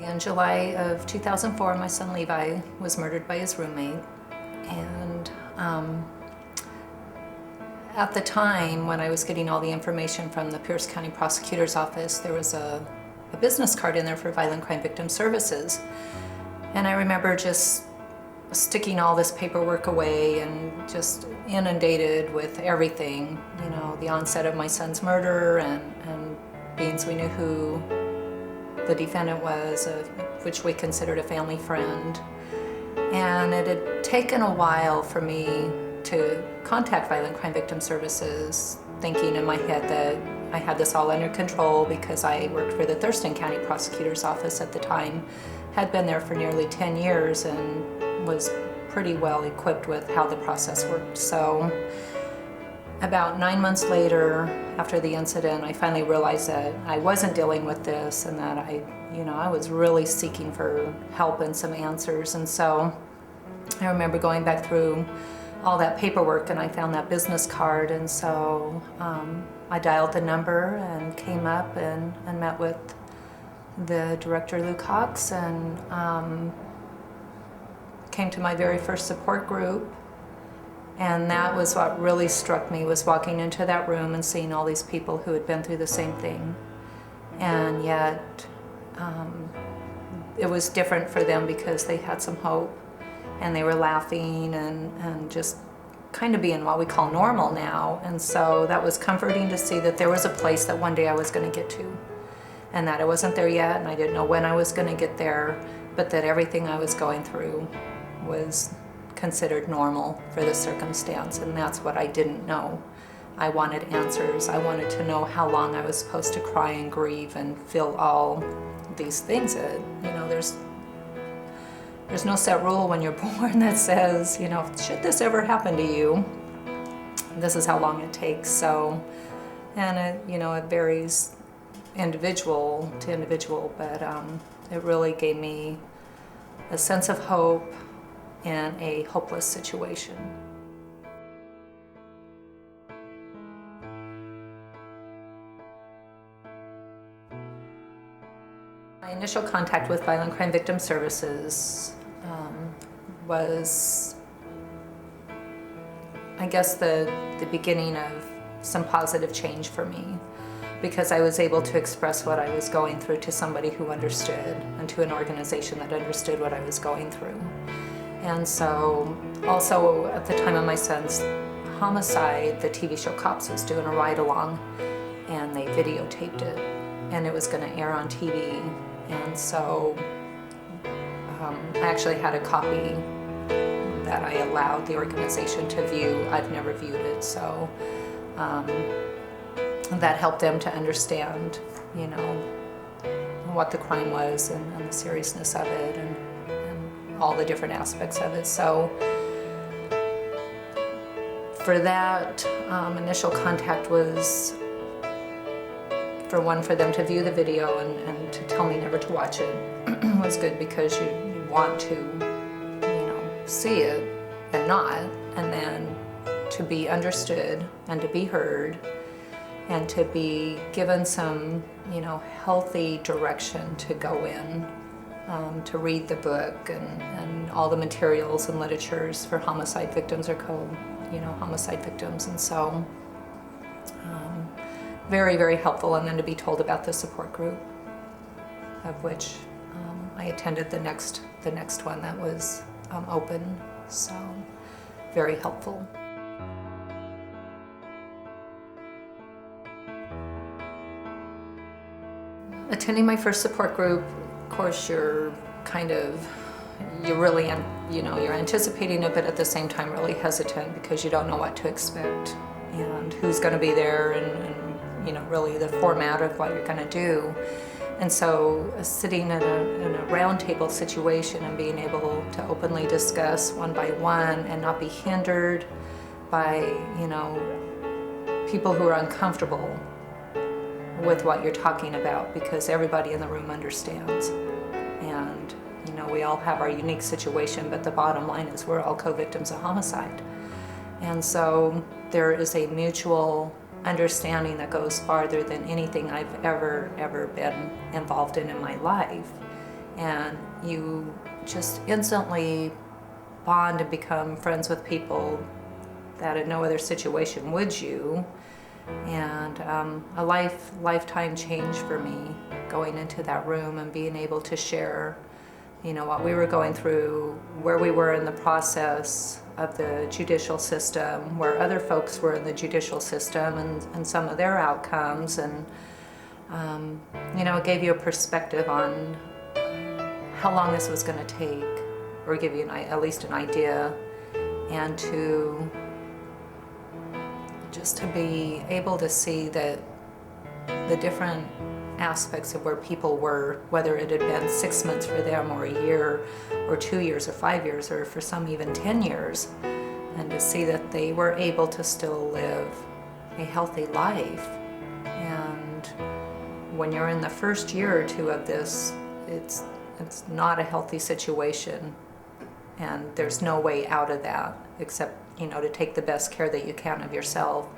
In July of 2004, my son Levi was murdered by his roommate. And at the time when I was getting all the information from the Pierce County Prosecutor's Office, there was a business card in there for Violent Crime Victim Services. And I remember just sticking all this paperwork away and just inundated with everything, you know, the onset of my son's murder and being so we knew who the defendant was, which we considered a family friend. And it had taken a while for me to contact Violent Crime Victim Services, thinking in my head that I had this all under control because I worked for the Thurston County Prosecutor's Office at the time, had been there for nearly 10 years and was pretty well equipped with how the process worked. So about 9 months later, after the incident, I finally realized that I wasn't dealing with this and that I was really seeking for help and some answers. And so I remember going back through all that paperwork and I found that business card. And so I dialed the number and came up and met with the director, Lou Cox, and came to my very first support group. And that was what really struck me, was walking into that room and seeing all these people who had been through the same thing. And yet it was different for them because they had some hope and they were laughing and just kind of being what we call normal now. And so that was comforting to see that there was a place that one day I was going to get to, and that I wasn't there yet and I didn't know when I was going to get there, but that everything I was going through was considered normal for the circumstance. And that's what I didn't know. I wanted answers. I wanted to know how long I was supposed to cry and grieve and feel all these things that, you know, there's no set rule when you're born that says, you know, should this ever happen to you, this is how long it takes. So, and it varies individual to individual, but it really gave me a sense of hope in a hopeless situation. My initial contact with Violent Crime Victim Services was, I guess, the beginning of some positive change for me, because I was able to express what I was going through to somebody who understood and to an organization that understood what I was going through. And so also at the time of my son's homicide, the TV show Cops was doing a ride-along and they videotaped it and it was going to air on TV. And so I actually had a copy that I allowed the organization to view. I've never viewed it, so that helped them to understand, you know, what the crime was and the seriousness of it and all the different aspects of it. So for that, initial contact was, for them to view the video and to tell me never to watch it was good, because you want to, you know, see it and not, and then to be understood and to be heard and to be given some, you know, healthy direction to go in, to read the book and all the materials and literatures for homicide victims are called, you know, homicide victims. And so very, very helpful. And then to be told about the support group, of which I attended the next one that was open. So very helpful. Attending my first support group, of course, you're really, you know, you're anticipating it, but at the same time really hesitant because you don't know what to expect and who's going to be there and you know, really the format of what you're going to do. And so sitting in a round table situation and being able to openly discuss one by one and not be hindered by, you know, people who are uncomfortable with what you're talking about, because everybody in the room understands. And, you know, we all have our unique situation, but the bottom line is we're all co-victims of homicide. And so there is a mutual understanding that goes farther than anything I've ever been involved in my life. and you just instantly bond and become friends with people that in no other situation would you. And a lifetime change for me going into that room and being able to share, you know, what we were going through, where we were in the process of the judicial system, where other folks were in the judicial system, and some of their outcomes. And you know, it gave you a perspective on how long this was going to take, or give you at least an idea, and to just to be able to see that the different aspects of where people were, whether it had been 6 months for them, or a year, or 2 years, or 5 years, or for some even 10 years, and to see that they were able to still live a healthy life. And when you're in the first year or two of this, it's not a healthy situation, and there's no way out of that except, you know, to take the best care that you can of yourself.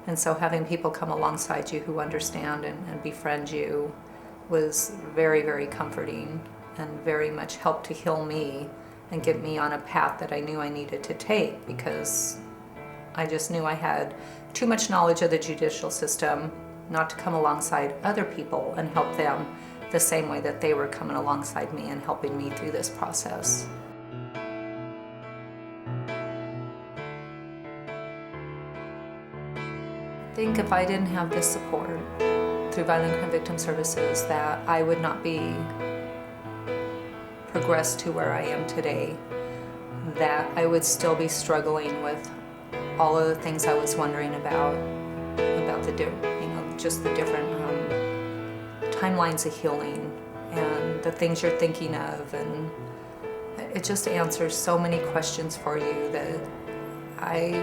And so having people come alongside you who understand and befriend you was very, very comforting, and very much helped to heal me and get me on a path that I knew I needed to take, because I just knew I had too much knowledge of the judicial system not to come alongside other people and help them the same way that they were coming alongside me and helping me through this process. I think if I didn't have this support through Violent Crime Victim Services, that I would not be progressed to where I am today, that I would still be struggling with all of the things I was wondering about just the different timelines of healing and the things you're thinking of, and it just answers so many questions for you that I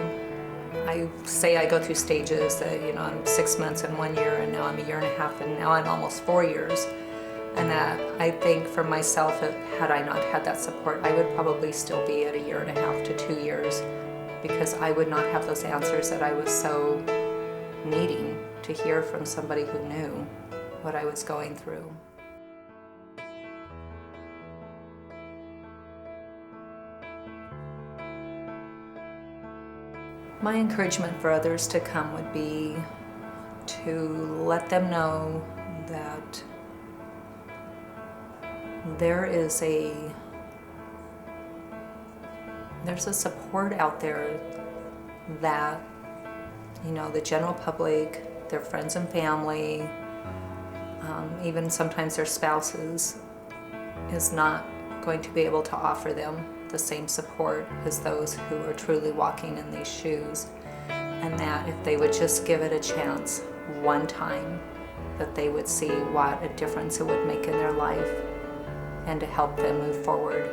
say I go through stages that, you know, I'm 6 months and 1 year, and now I'm 1.5 years, and now I'm almost 4 years. And that I think for myself, had I not had that support, I would probably still be at 1.5 to 2 years, because I would not have those answers that I was so needing to hear from somebody who knew what I was going through. My encouragement for others to come would be to let them know that there's a support out there that, you know, the general public, their friends and family, even sometimes their spouses, is not going to be able to offer them the same support as those who are truly walking in these shoes. And that if they would just give it a chance one time, that they would see what a difference it would make in their life, and to help them move forward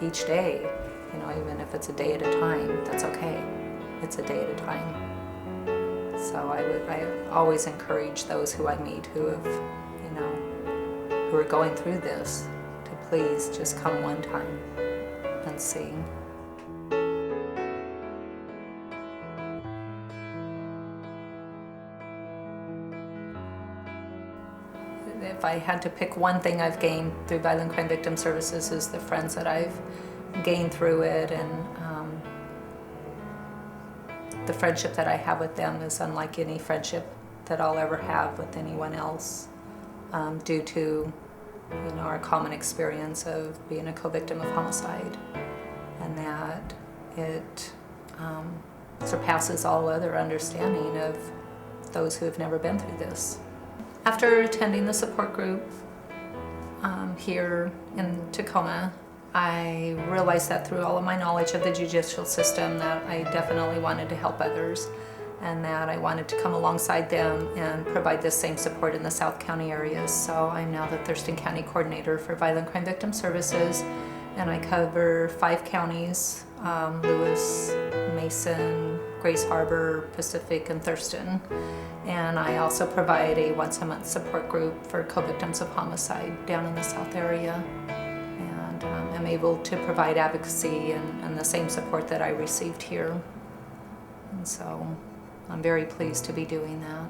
each day. You know, even if it's a day at a time, that's okay. It's a day at a time. So I always encourage those who I meet who have, you know, who are going through this, to please just come one time and see. If I had to pick one thing I've gained through Violent Crime Victim Services, is the friends that I've gained through it, and the friendship that I have with them is unlike any friendship that I'll ever have with anyone else, due to, you know, our common experience of being a co-victim of homicide, and that it surpasses all other understanding of those who have never been through this. After attending the support group here in Tacoma, I realized that through all of my knowledge of the judicial system, that I definitely wanted to help others, and that I wanted to come alongside them and provide this same support in the South County areas. So I'm now the Thurston County Coordinator for Violent Crime Victim Services, and I cover 5 counties, Lewis, Mason, Grace Harbor, Pacific, and Thurston. And I also provide a once-a-month support group for co-victims of homicide down in the South area. And I'm able to provide advocacy and the same support that I received here. And so I'm very pleased to be doing that.